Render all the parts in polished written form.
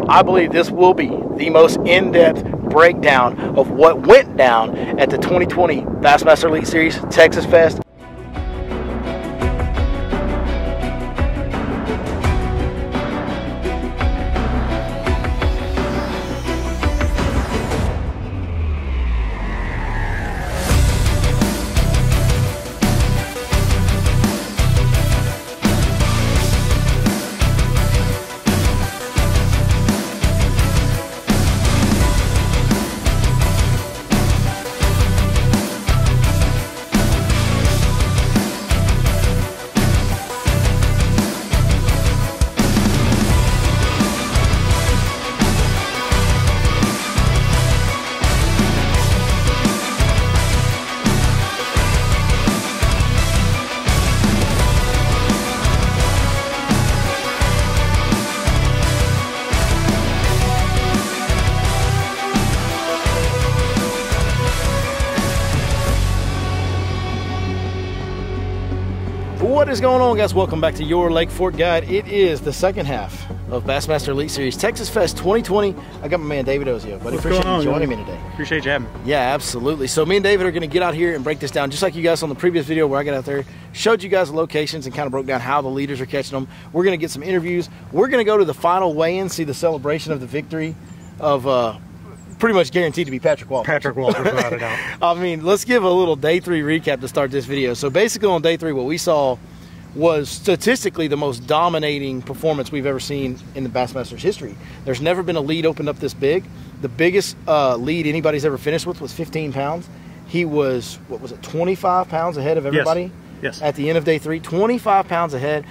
I believe this will be the most in-depth breakdown of what went down at the 2020 Bassmaster Elite Series Texasfest. What is going on, guys? Welcome back to your Lake Fork Guide. It is the second half of Bassmaster Elite Series Texasfest 2020. I got my man David Ozio, buddy. Appreciate you joining me today. Appreciate you having me. Yeah, absolutely. So me and David are going to get out here and break this down, just like you guys on the previous video where I got out there, showed you guys the locations and kind of broke down how the leaders are catching them. We're going to get some interviews. We're going to go to the final weigh-in, see the celebration of the victory of pretty much guaranteed to be Patrick Walters. Patrick Walters, without a doubt. I mean, let's give a little day 3 recap to start this video. So basically on day 3, what we saw was statistically the most dominating performance we've ever seen in the Bassmasters history. There's never been a lead opened up this big. The biggest lead anybody's ever finished with was 15 pounds. He was, what was it, 25 pounds ahead of everybody? Yes. At the end of day 3, 25 pounds ahead.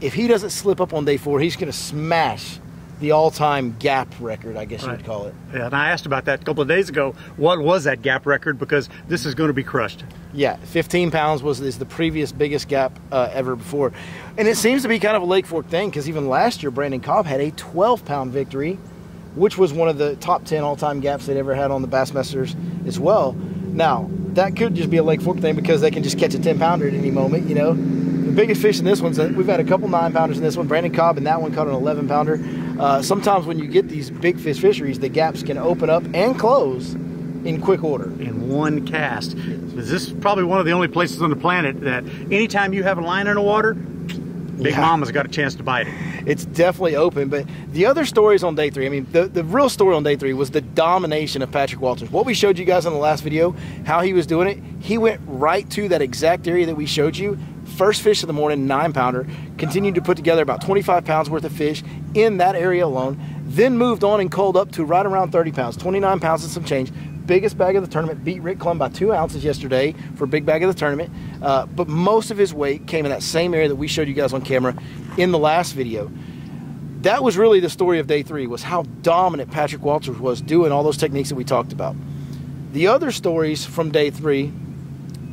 If he doesn't slip up on day 4, he's going to smash the all-time gap record, I guess you would call it. Yeah, and I asked about that a couple of days ago. What was that gap record? Because this is going to be crushed. Yeah, 15 pounds is the previous biggest gap ever before. And it seems to be kind of a Lake Fork thing, because even last year, Brandon Cobb had a 12-pound victory, which was one of the top 10 all-time gaps they'd ever had on the Bassmasters as well. Now, that could just be a Lake Fork thing because they can just catch a 10-pounder at any moment, you know. The biggest fish in this one's, we've had a couple 9-pounders in this one. Brandon Cobb and that one caught an 11-pounder. Sometimes when you get these big fish fisheries, the gaps can open up and close in quick order. In one cast. This is probably one of the only places on the planet that anytime you have a line in the water, Big Mama's got a chance to bite it. It's definitely open. But the other stories on day 3, I mean, the real story on day 3 was the domination of Patrick Walters. What we showed you guys in the last video, how he was doing it, he went right to that exact area that we showed you. First fish of the morning, 9-pounder, continued to put together about 25 pounds worth of fish in that area alone, then moved on and culled up to right around 30 pounds, 29 pounds and some change. Biggest bag of the tournament, beat Rick Clum by 2 ounces yesterday for big bag of the tournament, but most of his weight came in that same area that we showed you guys on camera in the last video. That was really the story of day 3, was how dominant Patrick Walters was doing all those techniques that we talked about. The other stories from day 3,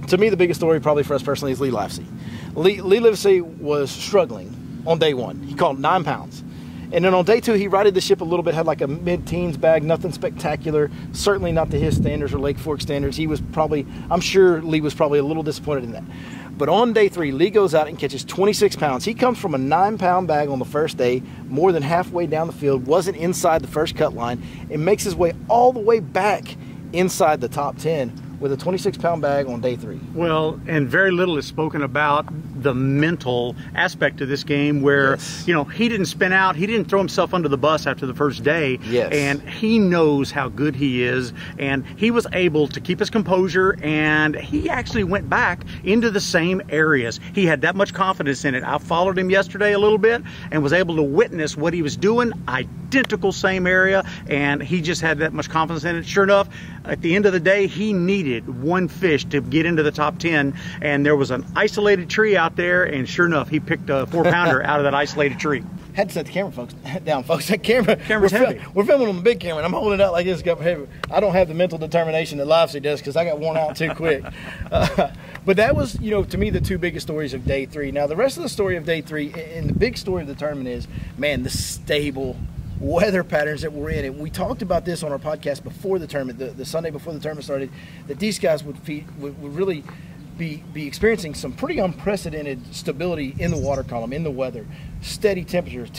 to me the biggest story probably for us personally is Lee Livesey. Lee Livesey was struggling on day 1. He caught 9 pounds. And then on day 2, he righted the ship a little bit, had like a mid-teens bag, nothing spectacular, certainly not to his standards or Lake Fork standards. He was probably, I'm sure Lee was probably a little disappointed in that. But on day 3, Lee goes out and catches 26 pounds. He comes from a 9-pound bag on the first day, more than halfway down the field, wasn't inside the first cut line, and makes his way all the way back inside the top 10 with a 26-pound bag on day 3. Well, and very little is spoken about the mental aspect of this game where, you know, he didn't spin out. He didn't throw himself under the bus after the first day. Yes. And he knows how good he is. And he was able to keep his composure, and he actually went back into the same areas. He had that much confidence in it. I followed him yesterday a little bit and was able to witness what he was doing. Identical same area, and he just had that much confidence in it. Sure enough, at the end of the day, he needed one fish to get into the top 10, and there was an isolated tree out there, and sure enough, he picked a 4-pounder out of that isolated tree. Had to set the camera down, folks. That camera's heavy. We're filming on a big camera, and I'm holding it out like this. I don't have the mental determination that Livesey does because I got worn out too quick. But that was, you know, to me, the 2 biggest stories of day 3. Now, the rest of the story of day 3, and the big story of the tournament is, man, the stable weather patterns that we're in. And we talked about this on our podcast before the tournament, the Sunday before the tournament started, that these guys would really be experiencing some pretty unprecedented stability in the water column, in the weather, steady temperatures,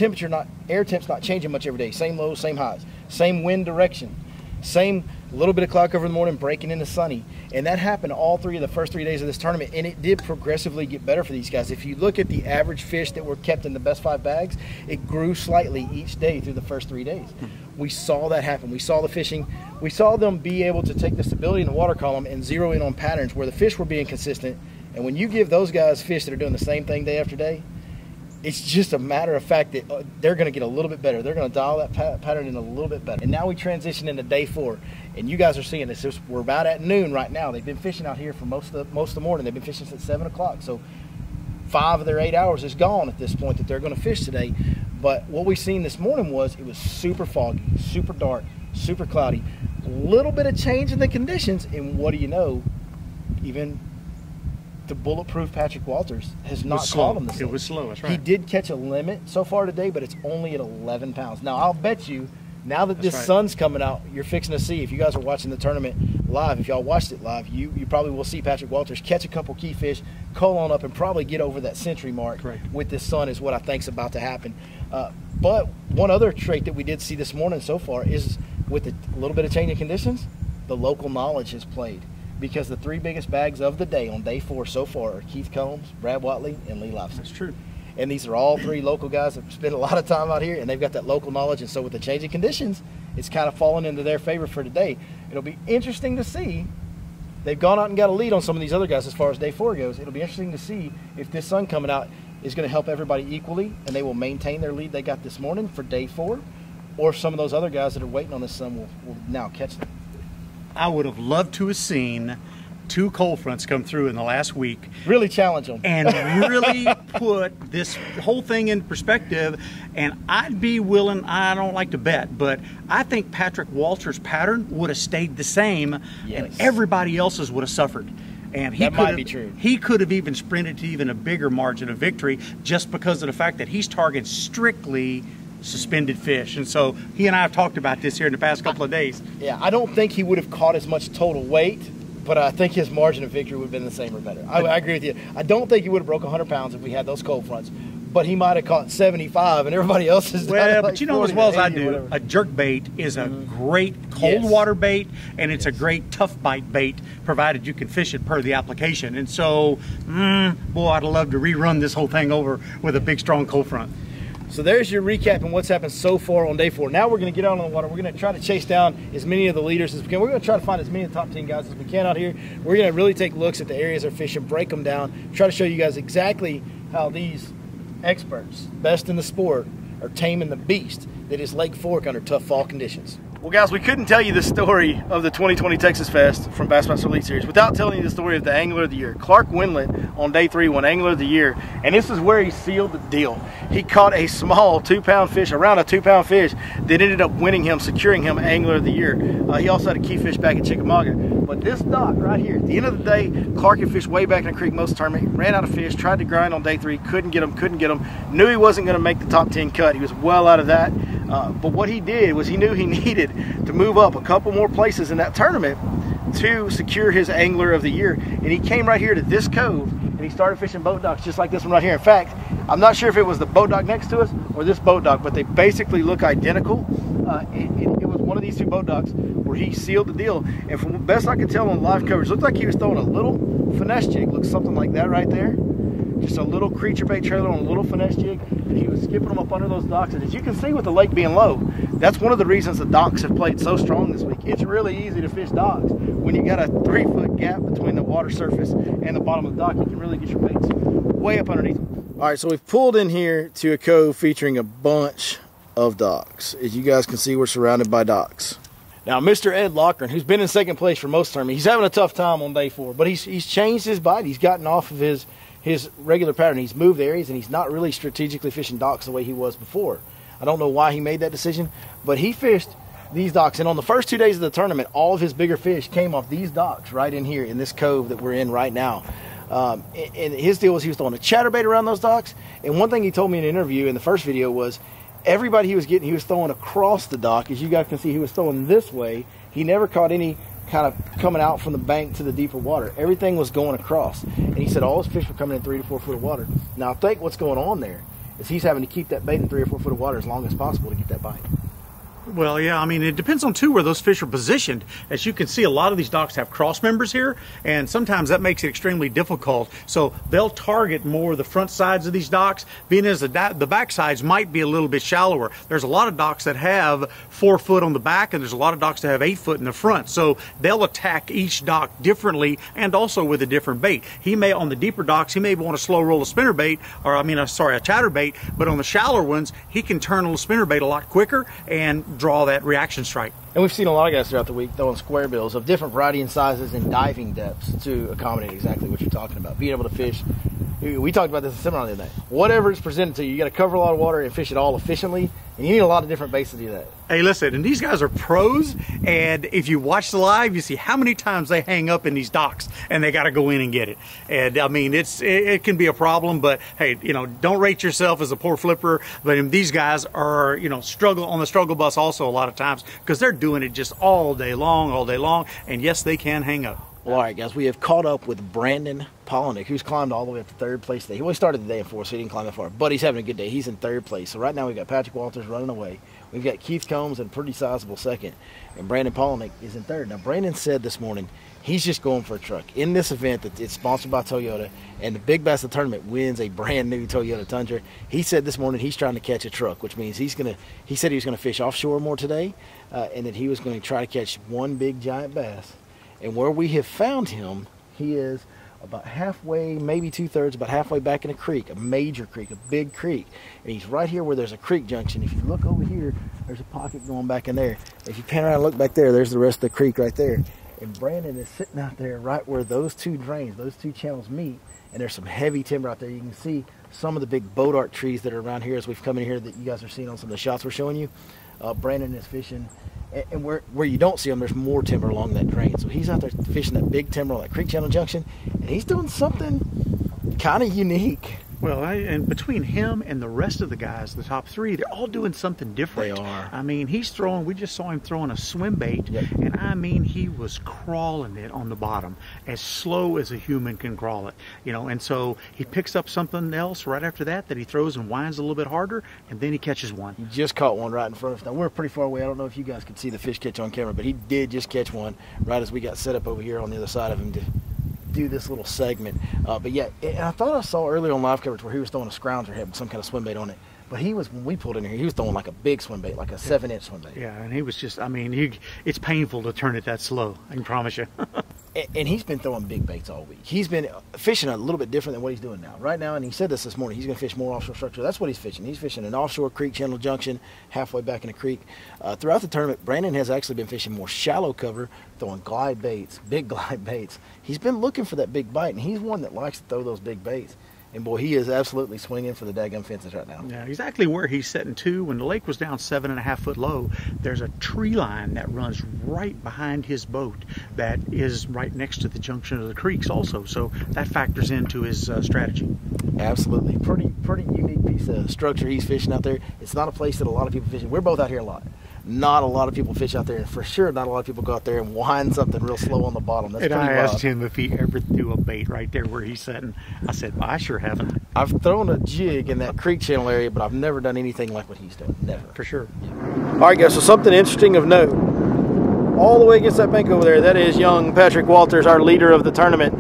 air temps not changing much every day, same lows, same highs, same wind direction, same little bit of cloud cover in the morning, breaking into sunny. And that happened all the first 3 days of this tournament, and it did progressively get better for these guys. If you look at the average fish that were kept in the best 5 bags, it grew slightly each day through the first 3 days. We saw that happen. We saw the fishing. We saw them be able to take the stability in the water column and zero in on patterns where the fish were being consistent. And when you give those guys fish that are doing the same thing day after day, it's just a matter of fact that they're going to get a little bit better. They're going to dial that pattern in a little bit better. And now we transition into day 4, and you guys are seeing this. We're about at noon right now. They've been fishing out here for most of the morning. They've been fishing since 7 o'clock. So 5 of their 8 hours is gone at this point that they're going to fish today. But what we seen this morning was it was super foggy, super dark, super cloudy. A little bit of change in the conditions, and what do you know? Even the bulletproof Patrick Walters has not caught him this It was slow, that's right. He did catch a limit so far today, but it's only at 11 pounds. Now, I'll bet you, now that this sun's coming out, you're fixing to see, if you guys are watching the tournament live, if y'all watched it live, you probably will see Patrick Walters catch a couple key fish, cull on up, and probably get over that century mark with this sun is what I think is about to happen. But one other trait that we did see this morning so far is with a little bit of change in conditions, the local knowledge has played. Because the 3 biggest bags of the day on day 4 so far are Keith Combs, Brad Watley, and Lee Lobson. That's true. And these are all 3 local guys that spend a lot of time out here, and they've got that local knowledge. And so with the changing conditions, it's kind of fallen into their favor for today. It'll be interesting to see. They've gone out and got a lead on some of these other guys as far as day 4 goes. It'll be interesting to see if this sun coming out is going to help everybody equally, and they will maintain their lead they got this morning for day 4, or if some of those other guys that are waiting on this sun will now catch them. I would have loved to have seen 2 cold fronts come through in the last week. Really challenge them. And really put this whole thing in perspective. And I'd be willing, I don't like to bet, but I think Patrick Walters' pattern would have stayed the same, and everybody else's would have suffered. And that might be true. He could have even sprinted to even a bigger margin of victory just because of the fact that he's targeting strictly suspended fish. And so he and I have talked about this here in the past couple of days. Yeah, I don't think he would have caught as much total weight, but I think his margin of victory would have been the same or better. I agree with you. I don't think he would have broke 100 pounds if we had those cold fronts, but he might have caught 75 and everybody else is well, like but you know as well as I do, a jerk bait is a great cold water bait, and it's a great tough bite bait, provided you can fish it per the application. And so, boy, I'd love to rerun this whole thing over with a big, strong cold front. So there's your recap on what's happened so far on day 4. Now we're going to get out on the water. We're going to try to chase down as many of the leaders as we can. We're going to try to find as many of the top 10 guys as we can out here. We're going to really take looks at the areas they're fishing, break them down, try to show you guys exactly how these experts, best in the sport, are taming the beast that is Lake Fork under tough fall conditions. Well, guys, we couldn't tell you the story of the 2020 Texas Fest from Bassmaster Elite Series without telling you the story of the Angler of the Year. Clark Wendlandt on day 3 won Angler of the Year, and this is where he sealed the deal. He caught a small 2-pound fish, around a 2-pound fish, that ended up winning him, securing him Angler of the Year. He also had a key fish back at Chickamauga. But this dock right here, at the end of the day, Clark had fished way back in the creek most of the tournament, ran out of fish, tried to grind on day 3, couldn't get him, knew he wasn't going to make the top 10 cut. He was well out of that. But what he did was he knew he needed to move up a couple more places in that tournament to secure his Angler of the Year. And he came right here to this cove and he started fishing boat docks just like this one right here. In fact, I'm not sure if it was the boat dock next to us or this boat dock, but they basically look identical. It was one of these 2 boat docks where he sealed the deal. And from the best I could tell on live coverage, looked like he was throwing a little finesse jig. Looks something like that right there. Just a little creature bait trailer on a little finesse jig, and he was skipping them up under those docks. And as you can see with the lake being low, that's one of the reasons the docks have played so strong this week. It's really easy to fish docks. When you got a 3-foot gap between the water surface and the bottom of the dock, you can really get your baits way up underneath them. All right, so we've pulled in here to a cove featuring a bunch of docks. As you guys can see, we're surrounded by docks. Now, Mr. Ed Lochran, who's been in second place for most tournaments, he's having a tough time on day 4, but he's changed his bite. He's gotten off of his regular pattern. He's moved areas, and he's not really strategically fishing docks the way he was before. I don't know why he made that decision, but he fished these docks, and on the first 2 days of the tournament, all of his bigger fish came off these docks right in here in this cove that we're in right now. And his deal was he was throwing a chatterbait around those docks, and one thing he told me in an interview in the first video was everybody he was getting, he was throwing across the dock. As you guys can see, he was throwing this way. He never caught any kind of coming out from the bank to the deeper water. Everything was going across. And he said all his fish were coming in 3 to 4 foot of water. Now I think what's going on there is he's having to keep that bait in 3 or 4 foot of water as long as possible to get that bite. Well, yeah, I mean, it depends on, too, where those fish are positioned. As you can see, a lot of these docks have cross members here, and sometimes that makes it extremely difficult. So they'll target more the front sides of these docks, being as the back sides might be a little bit shallower. There's a lot of docks that have 4 foot on the back, and there's a lot of docks that have 8 foot in the front. So they'll attack each dock differently and also with a different bait. He may, on the deeper docks, he may want to slow roll a spinnerbait, or I mean, sorry, a chatterbait, but on the shallower ones, he can turn a spinnerbait a lot quicker and draw that reaction strike. And we've seen a lot of guys throughout the week throwing square bills of different variety and sizes and diving depths to accommodate exactly what you're talking about. Being able to fish, we talked about this in seminar the other day. Whatever is presented to you, you got to cover a lot of water and fish it all efficiently, and you need a lot of different baits to do that. Hey, listen, and these guys are pros, and if you watch the live, you see how many times they hang up in these docks, and they got to go in and get it. And I mean, it can be a problem, but hey, you know, don't rate yourself as a poor flipper. But these guys are, you know, struggle on the struggle bus also a lot of times because they're doing it just all day long, and yes, they can hang up. Well, all right, guys, we have caught up with Brandon Palaniuk, who's climbed all the way up to 3rd place today. He only started the day in 4th, so he didn't climb that far, but he's having a good day. He's in 3rd place. So right now we've got Patrick Walters running away. We've got Keith Combs in a pretty sizable 2nd, and Brandon Palaniuk is in 3rd. Now, Brandon said this morning he's just going for a truck. In this event that it's sponsored by Toyota, and the Big Bass tournament wins a brand new Toyota Tundra, he said this morning he's trying to catch a truck, which means he said he was going to fish offshore more today, and that he was going to try to catch one big giant bass. And where we have found him, he is about halfway, maybe 2/3, about halfway back in a creek, a major creek, a big creek. And he's right here where there's a creek junction. If you look over here, there's a pocket going back in there. If you pan around and look back there, there's the rest of the creek right there. And Brandon is sitting out there right where those two drains, those two channels meet. And there's some heavy timber out there. You can see some of the big boat art trees that are around here as we've come in here that you guys are seeing on some of the shots we're showing you. Brandon is fishing. And where you don't see him, there's more timber along that drain. So he's out there fishing that big timber on that creek channel junction, and he's doing something kind of unique. Well, and between him and the rest of the guys, the top 3, they're all doing something different. They are. I mean, we just saw him throwing a swim bait, yep. And I mean, he was crawling it on the bottom, as slow as a human can crawl it, you know, and so he picks up something else right after that he throws and winds a little bit harder, and then he catches one. He just caught one right in front of us. Now, we're pretty far away. I don't know if you guys could see the fish catch on camera, but he did just catch one right as we got set up over here on the other side of him to do this little segment. But yeah, and I thought I saw earlier on live coverage where he was throwing a scrounger head with some kind of swim bait on it. But he was, when we pulled in here, he was throwing like a big swim bait, like a 7-inch swim bait. Yeah, and he was just, I mean, it's painful to turn it that slow, I can promise you. And he's been throwing big baits all week. He's been fishing a little bit different than what he's doing now. Right now, and he said this morning, he's going to fish more offshore structure. That's what he's fishing. He's fishing an offshore creek channel junction, halfway back in the creek. Throughout the tournament, Brandon has actually been fishing more shallow cover, throwing glide baits, big glide baits. He's been looking for that big bite, and he's one that likes to throw those big baits. And boy, he is absolutely swinging for the daggum fences right now. Yeah, exactly where he's sitting too. When the lake was down 7.5 foot low, there's a tree line that runs right behind his boat that is right next to the junction of the creeks also. So that factors into his strategy. Absolutely. Pretty unique piece of structure he's fishing out there. It's not a place that a lot of people fish. We're both out here a lot. Not a lot of people fish out there, and for sure not a lot of people go out there and wind something real slow on the bottom. That's and pretty I wild. asked him if he ever threw a bait right there where he's sitting. I said, well, I sure haven't. I've thrown a jig in that creek channel area, but I've never done anything like what he's done. Never. For sure. Yeah. All right, guys, so something interesting of note. All the way against that bank over there, that is young Patrick Walters, our leader of the tournament.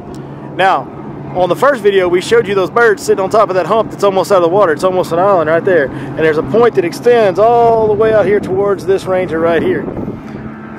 Now, on the first video, we showed you those birds sitting on top of that hump that's almost out of the water. It's almost an island right there. And there's a point that extends all the way out here towards this ranger right here.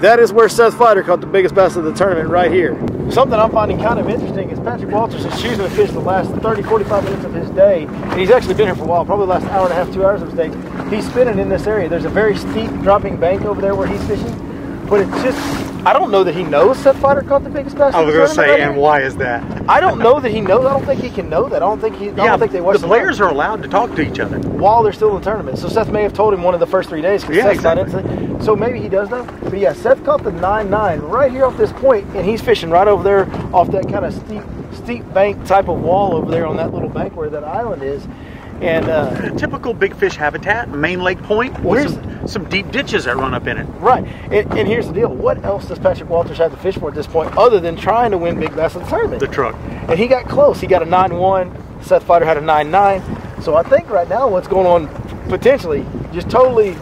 That is where Seth Fighter caught the biggest bass of the tournament right here. Something I'm finding kind of interesting is Patrick Walters is choosing to fish the last 30, 45 minutes of his day. And he's actually been here for a while, probably the last hour and a half, 2 hours of his day. He's spinning in this area. There's a very steep dropping bank over there where he's fishing. But it's just, I don't know that he knows Seth Fighter caught the biggest bass. I was going to say, and why is that? I don't know that he knows. I don't think he can know that. I don't think they watch the players are allowed to talk to each other while they're still in the tournament. So Seth may have told him one of the first 3 days. Yeah, exactly. So maybe he does know. But yeah, Seth caught the 9-9 right here off this point, and he's fishing right over there off that kind of steep bank type of wall over there on that little bank where that island is. And typical big fish habitat, main lake point, with some deep ditches that run up in it. Right. And here's the deal. What else does Patrick Walters have to fish for at this point other than trying to win big bass in the tournament? The truck. And he got close. He got a 9-1. Seth Fighter had a 9-9. So I think right now what's going on, potentially, just totally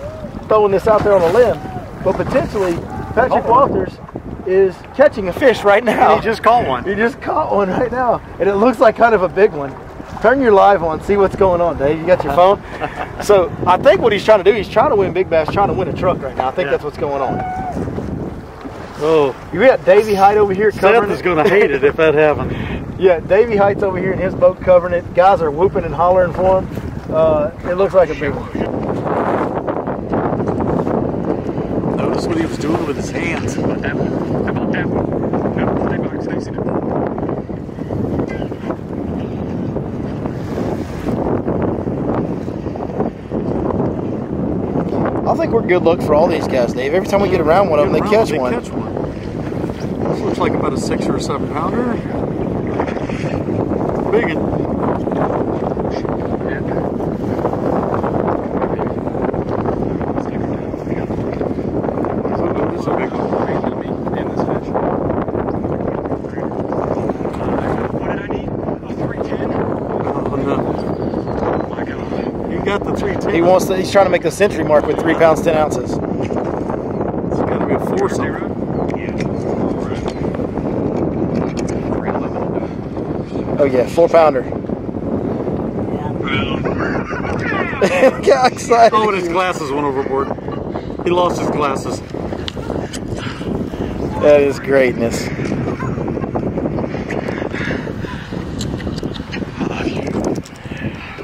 throwing this out there on a limb, but potentially Patrick Walters is catching a fish right now. And he just caught one. He just caught one right now. And it looks like kind of a big one. Turn your live on, see what's going on, Dave. You got your phone? So I think what he's trying to do, he's trying to win big bass, trying to win a truck right now. I think that's what's going on. Oh, you got Davey Height over here covering Seth is going to hate it if that happens. Yeah, Davey Height's over here in his boat covering it. Guys are whooping and hollering for him. It looks like a big one. Notice what he was doing with his hands. How about that one? How about that one? No, stay back, stay seated. I think we're good luck for all these guys, Dave. Every time we get around one of them, they catch one. This looks like about a 6 or 7 pounder. Big one. This is a big one. What did I need? A 310? Oh, no. Oh my God. You got the 310. He's trying to make the century mark with 3 pounds 10 ounces. It's got to be a 4 something. Oh yeah, 4 pounder. Look how excited. Oh, and his glasses went overboard. He lost his glasses. That is greatness.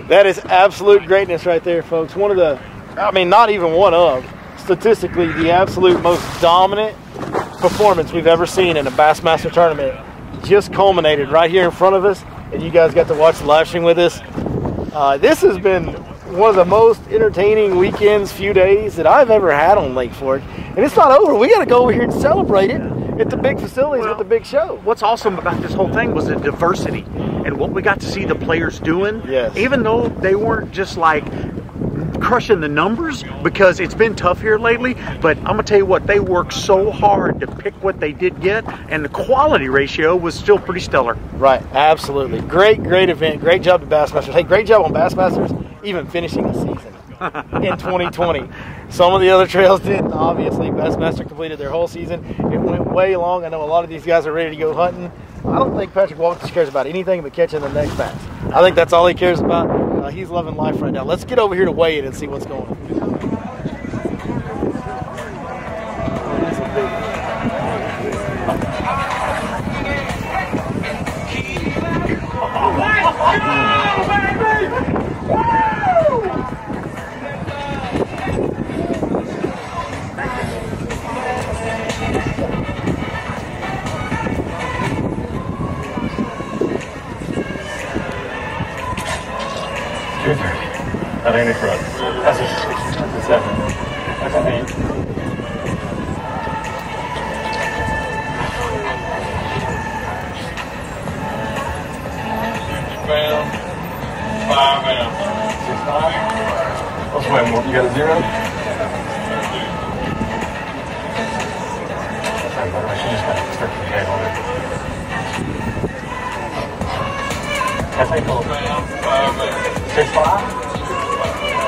That is absolute greatness right there, folks. One of the, I mean, not even one of, statistically, the absolute most dominant performance we've ever seen in a Bassmaster tournament just culminated right here in front of us, and you guys got to watch the live stream with us. This has been one of the most entertaining weekends, few days that I've ever had on Lake Fork, and it's not over. We got to go over here and celebrate it at the big facilities with the big show. What's awesome about this whole thing was the diversity and what we got to see the players doing. Yes. Even though they weren't just like crushing the numbers, because it's been tough here lately, but I'm gonna tell you what, they worked so hard to pick what they did get, and the quality ratio was still pretty stellar. Right, absolutely. Great event. Great job to Bassmasters. Hey, great job on Bassmasters even finishing the season in 2020. Some of the other trails didn't. Obviously, Bassmaster completed their whole season. It went way long. I know a lot of these guys are ready to go hunting. I don't think Patrick Walters cares about anything but catching the next bass. I think that's all he cares about. He's loving life right now. Let's get over here to weigh it and see what's going on. That ain't a truck. That's a 7. That's an 8. Pound, 5 ounces. 6'5". Let's weigh more. You got a 0? She just got to start the head on it. That's how you pull it. 6'5"?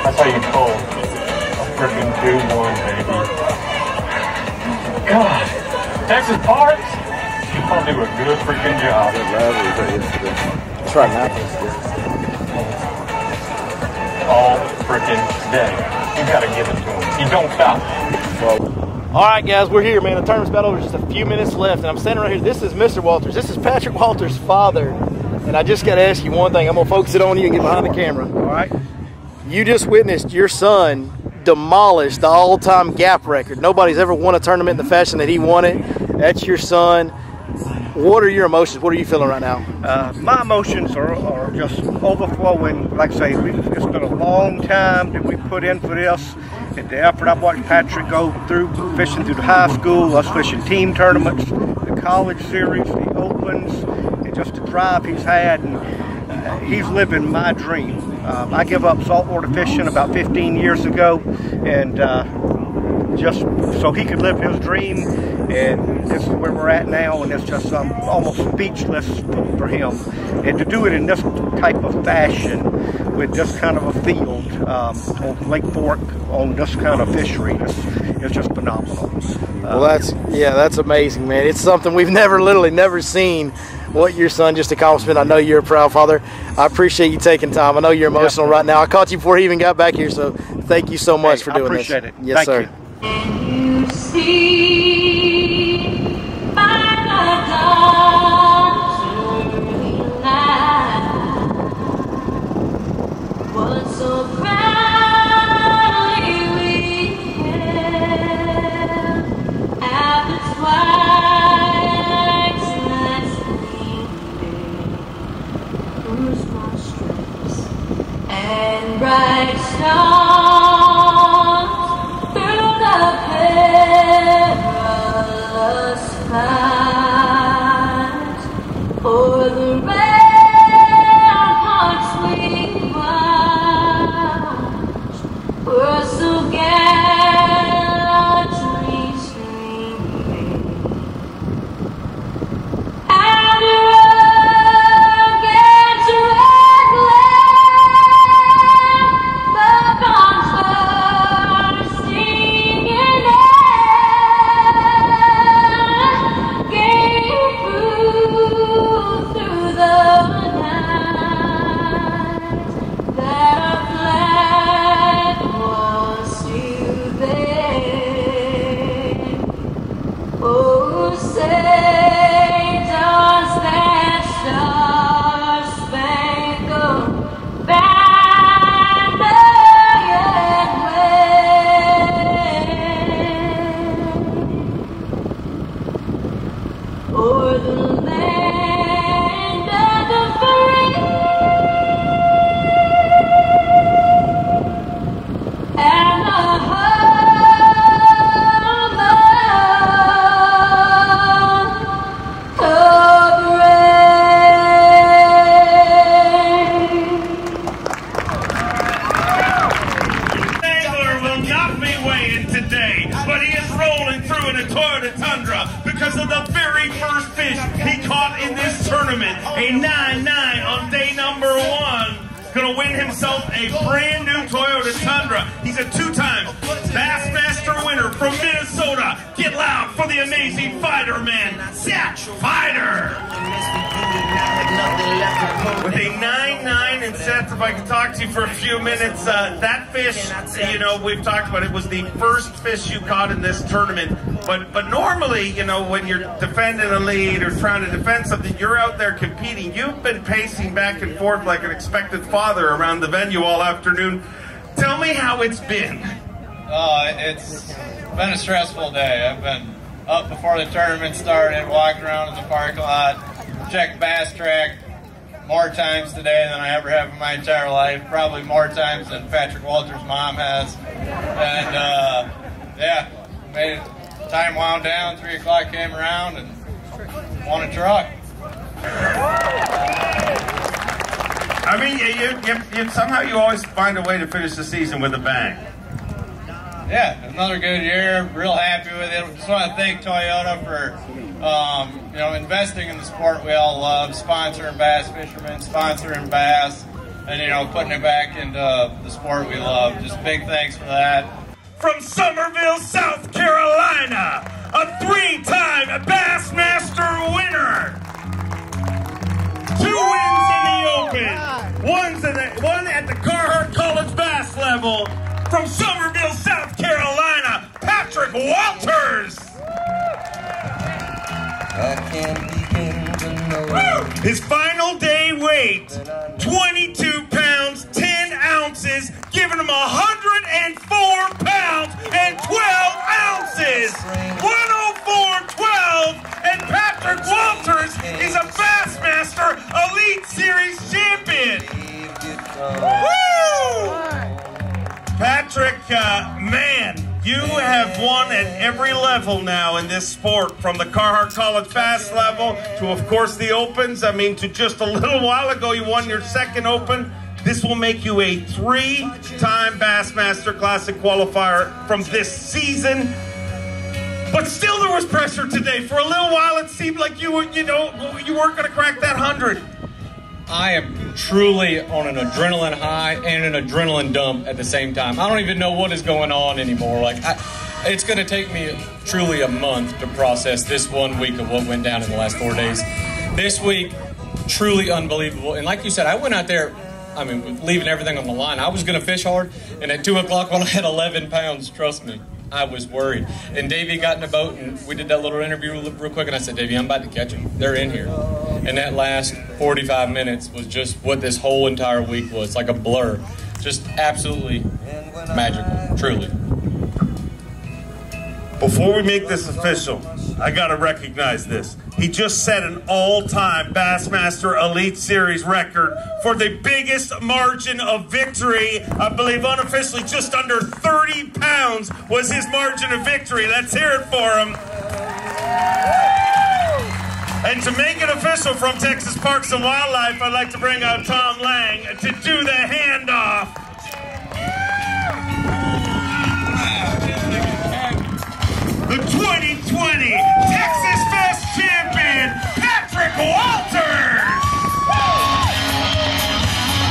That's how you pull a freaking 2-1, baby. God, Texas Parks, y'all do a good freaking job. That's right, man. All freaking day. You gotta give it to them. You don't stop. All right, guys, we're here, man. The tournament's about over. Just a few minutes left, and I'm standing right here. This is Mr. Walters. This is Patrick Walters' father. And I just got to ask you one thing. I'm going to focus it on you and get behind the camera. All right? You just witnessed your son demolish the all-time gap record. Nobody's ever won a tournament in the fashion that he won it. That's your son. What are your emotions? What are you feeling right now? My emotions are just overflowing. Like I say, it's been a long time that we put in for this. And the effort I've watched Patrick go through, fishing through the high school, us fishing team tournaments, the college series, the opens, and just the drive he's had. And he's living my dream. I gave up saltwater fishing about 15 years ago, and just so he could live his dream, and this is where we're at now, and it's just almost speechless for him. And to do it in this type of fashion, with this kind of a field on Lake Fork, on this kind of fishery, it's just phenomenal. Well, that's amazing, man. It's something we've literally never seen. What your son just accomplished. I know you're a proud father. I appreciate you taking time. I know you're emotional right now. I caught you before he even got back here, so thank you so much for doing this. I appreciate it. Yes, sir. You. You see by the dawn's early light what so proudly we hailed at the twilight's last gleaming through small strips and bright stars through the perilous fight, o'er the ramparts we watched, were so gallantly streaming, and against red glare, the guns bursting in air, gave proof through the night that our flag was still there. Oh, say does that star-spangled banner yet wave o'er the land of the free and the home of the brave. Angler will not be weighing today, but he is rolling through in a Toyota Tundra because of the very first fish he caught in this tournament. A 9.9 on day number 1. Going to win himself a brand new Toyota Tundra. He's a 2-time Bassmaster winner from Minnesota. Get loud for the amazing fighter man, Zach Fighter. With a 9.9 in sets, if I can talk to you for a few minutes, that fish, you know, we've talked about it, was the first fish you caught in this tournament. But normally, you know, when you're defending a lead or trying to defend something, you're out there competing. You've been pacing back and forth like an expected father around the venue all afternoon. Tell me how it's been. It's been a stressful day. I've been up before the tournament started, walking around in the parking lot, checked Bass Track more times today than I ever have in my entire life. Probably more times than Patrick Walters' mom has. And yeah, made it. Time wound down, 3 o'clock came around, and won a truck. I mean, you somehow you always find a way to finish the season with a bang. Yeah, another good year. Real happy with it. Just want to thank Toyota for you know, investing in the sport we all love, sponsoring bass fishermen, sponsoring bass, and you know, putting it back into the sport we love. Just big thanks for that. From Summerville, South Carolina, a 3-time Bassmaster winner. 2 wins in the Open. One at the Carhartt College Bass level. From Summerville, South Carolina, Patrick Walters. Woo! His final day weight, 22 pounds, 10 ounces, giving him 104 pounds and 12 ounces. 104.12, and Patrick Walters is a Bassmaster Elite Series champion. Woo! Patrick, man, you have won at every level now in this sport, from the Carhartt College Bass level to, of course, the Opens. I mean, to just a little while ago, you won your 2nd Open. This will make you a 3-time Bassmaster Classic qualifier from this season. But still there was pressure today. For a little while it seemed like you weren't going to crack that 100. I am truly on an adrenaline high and an adrenaline dump at the same time. I don't even know what is going on anymore. Like, it's going to take me truly a month to process this 1 week of what went down in the last 4 days. This week, truly unbelievable. And like you said, I went out there, I mean, leaving everything on the line. I was going to fish hard, and at 2 o'clock when I had 11 pounds, trust me, I was worried. And Davey got in the boat, and we did that little interview real quick, and I said, Davey, I'm about to catch them. They're in here. And that last 45 minutes was just what this whole entire week was, like a blur. Just absolutely magical, truly. Before we make this official, I gotta recognize this. He just set an all-time Bassmaster Elite Series record for the biggest margin of victory. I believe unofficially just under 30 pounds was his margin of victory. Let's hear it for him. And to make it official from Texas Parks and Wildlife, I'd like to bring out Tom Lang to do the handoff. The 2020 Texasfest champion, Patrick Walters!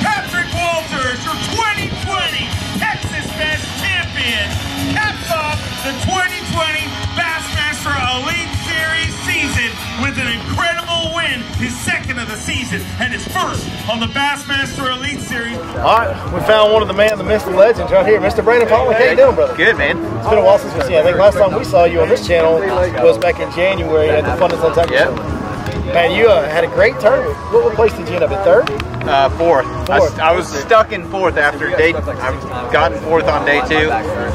Patrick Walters, your 2020 Texasfest champion, caps off the 2020 Bassmaster Elite Series season with an incredible win, his second of the season, and his first on the Bassmaster Elite Series. All right, we found one of the man, the Mr. Legends right here. Mr. Brandon Palaniuk, how you doing, brother? Good, man. It's been a while since we've seen you. I think last time we saw you on this channel was back in January at the Fun and Sun Texas Show. Man, you had a great tournament. What place did you end up at? Third? Fourth. I was stuck in fourth after I've gotten fourth on day 2,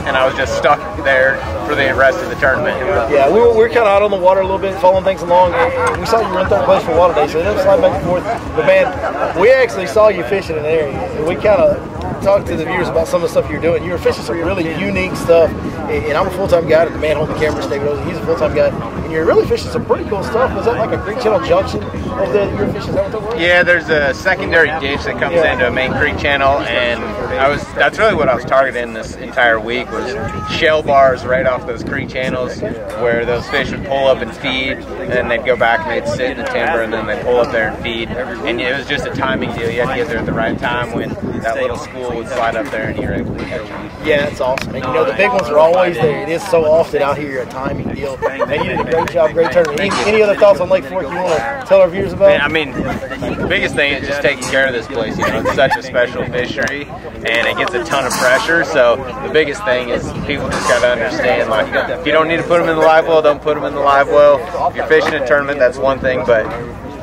and I was just stuck there for the rest of the tournament. Yeah, we were kind of out on the water a little bit, following things along. We saw you run third place for water day, so it ended up sliding back and forth. But man, we actually saw you fishing in an area, and we kind of talked to the viewers about some of the stuff you were doing. You were fishing some really unique stuff, and I'm a full-time guy at the man holding the cameras, David Ozy. He's a full-time guy, and you're really fishing some pretty cool stuff. Was that like a Creek Channel junction over there that you were fishing? Is that what that was? Yeah, there's a secondary ditch that comes into a main creek channel, and that's really what I was targeting this entire week, was shell bars right off those creek channels where those fish would pull up and feed, and then they'd go back and they'd sit in the timber, and then they'd pull up there and feed. And it was just a timing deal. You had to get there at the right time when that little school would slide up there and you're able to catch them. Yeah, that's awesome. And you know, the big ones are always there. It is so often out here a timing deal. And you did a great job, great tournament. Any other thoughts on Lake Fork you want to tell our viewers about? I mean, the biggest thing is just taking care of this place. You know, it's such a special fishery, and it gets a ton of pressure. So the biggest thing is people just got to understand, like, if you don't need to put them in the live well, don't put them in the live well. If you're fishing a tournament, that's one thing, but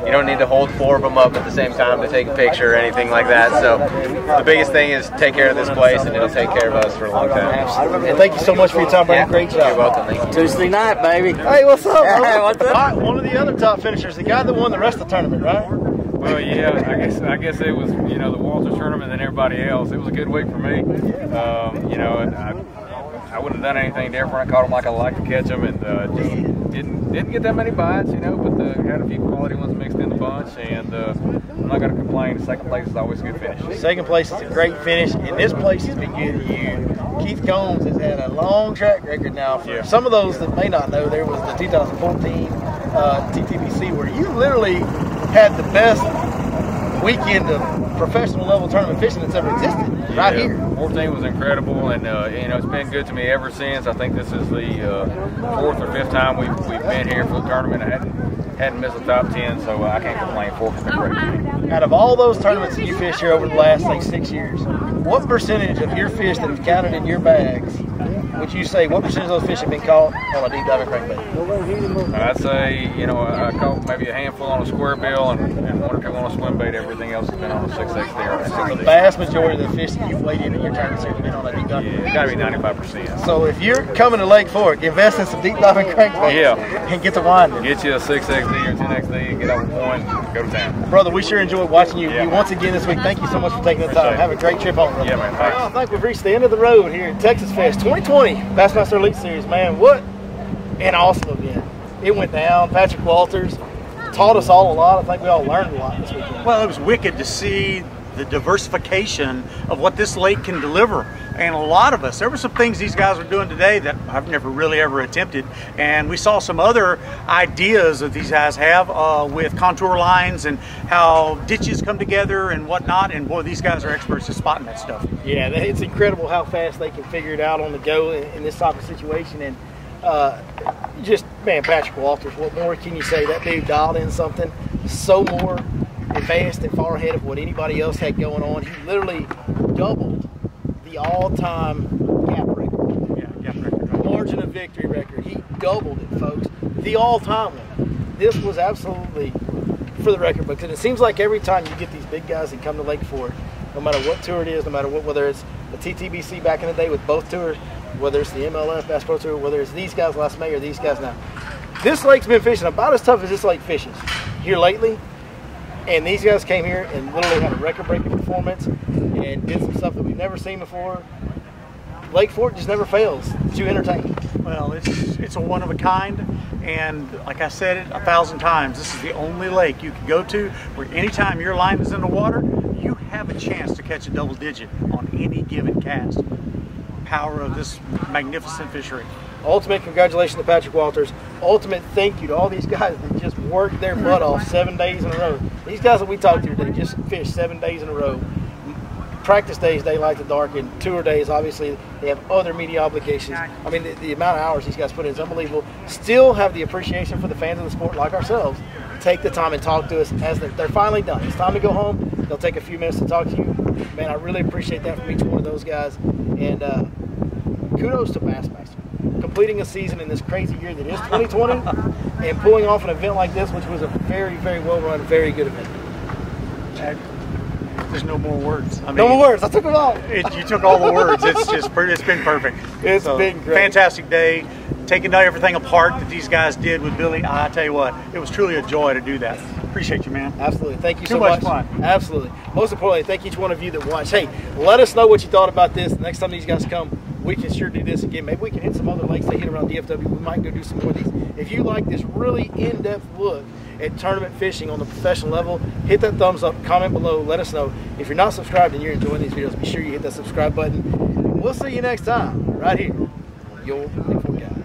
you don't need to hold 4 of them up at the same time to take a picture or anything like that. So the biggest thing is take care of this place, and it'll take care of us for a long time. Absolutely. And thank you so much for your time, Brandon. Great job. You're welcome. Thank you. Tuesday night, baby. Hey, what's up? Hey, what's up? All right, one of the other top finishers, the guy that won the rest of the tournament, right? Well, yeah, I guess it was, you know, the Walters tournament than everybody else. It was a good week for me. You know, and I wouldn't have done anything different. I caught them like I like to catch them, and just didn't get that many bites, you know, but had a few quality ones mixed in the bunch, and I'm not going to complain. Second place is always a good finish. Second place is a great finish, and this place has been good to you. Keith Combs has had a long track record now. For some of those that may not know, there was the 2014 TTBC where you literally had the best weekend of professional level tournament fishing that's ever existed right here. 14 was incredible, and you know, it's been good to me ever since. I think this is the 4th or 5th time we've been here for the tournament. I hadn't missed the top 10, so I can't complain. 4th has been great. Out of all those tournaments that you fished here over the last, say, 6 years, what percentage of your fish that have counted in your bags would you say, what percentage of those fish have been caught on a deep diving crankbait? I'd say, you know, I caught maybe a handful on a square bill and 1 or 2 on a swim bait. Everything else has been on a 6XD. So the vast majority of the fish that you've weighed in your tournaments have been on a deep diving. Yeah, it's got to be 95%. So if you're coming to Lake Fork, invest in some deep diving crankbaits and get to winding. Get you a 6XD or 10XD and get over point and go to town. Brother, we sure enjoyed watching you once again this week. Thank you so much for taking the time. Have a great trip home, brother. Yeah, man. Thanks. I think we've reached the end of the road here at Texasfest 2020 Bassmaster Elite Series. Man, what an awesome event. It went down. Patrick Walters taught us all a lot. I think we all learned a lot this weekend. Well, it was wicked to see the diversification of what this lake can deliver. And a lot of us, there were some things these guys were doing today that I've never really ever attempted. And we saw some other ideas that these guys have with contour lines and how ditches come together and whatnot. And boy, these guys are experts at spotting that stuff. Yeah, it's incredible how fast they can figure it out on the go in this type of situation. And just, man, Patrick Walters, what more can you say? That dude dialed in something so more advanced and far ahead of what anybody else had going on. He literally doubled the all-time gap record. Yeah, gap record. Margin of victory record. He doubled it, folks. The all-time one. This was absolutely for the record books. And it seems like every time you get these big guys that come to Lake Fort, no matter what tour it is, no matter what, whether it's the TTBC back in the day with both tours, whether it's the MLS Bass Pro Tour, whether it's these guys last May or these guys now. This lake's been fishing about as tough as this lake fishes here lately. And these guys came here and literally had a record-breaking performance and did some stuff that we've never seen before. Lake Fort just never fails to entertain. Well, it's a one of a kind, and like I said it 1,000 times, this is the only lake you can go to where anytime your line is in the water, you have a chance to catch a double digit on any given cast. Power of this magnificent fishery. Ultimate congratulations to Patrick Walters. Ultimate thank you to all these guys that just worked their butt off 7 days in a row. These guys that we talked to today just fished 7 days in a row. Practice days, daylight to dark, and tour days, obviously, they have other media obligations. I mean, the amount of hours these guys put in is unbelievable. Still have the appreciation for the fans of the sport like ourselves. Take the time and talk to us as they're finally done. It's time to go home. They'll take a few minutes to talk to you. Man, I really appreciate that from each one of those guys. And kudos to Bassmaster. Completing a season in this crazy year that is 2020 and pulling off an event like this, which was a very, very well-run, very good event. There's no more words. I mean, no more words. I took them all. You took all the words. It's been perfect. It's been great. Fantastic day. Taking everything apart that these guys did with Billy, I tell you what, it was truly a joy to do that. Appreciate you, man. Absolutely. Thank you so much. much. Fun. Absolutely. Most importantly, thank each one of you that watched. Hey, let us know what you thought about this. The next time these guys come, we can sure do this again. Maybe we can hit some other lakes they hit around DFW. We might go do some more of these. If you like this really in-depth look at tournament fishing on the professional level, hit that thumbs up, comment below, let us know. If you're not subscribed and you're enjoying these videos, be sure you hit that subscribe button. We'll see you next time, right here. Your Lake Fort Guy.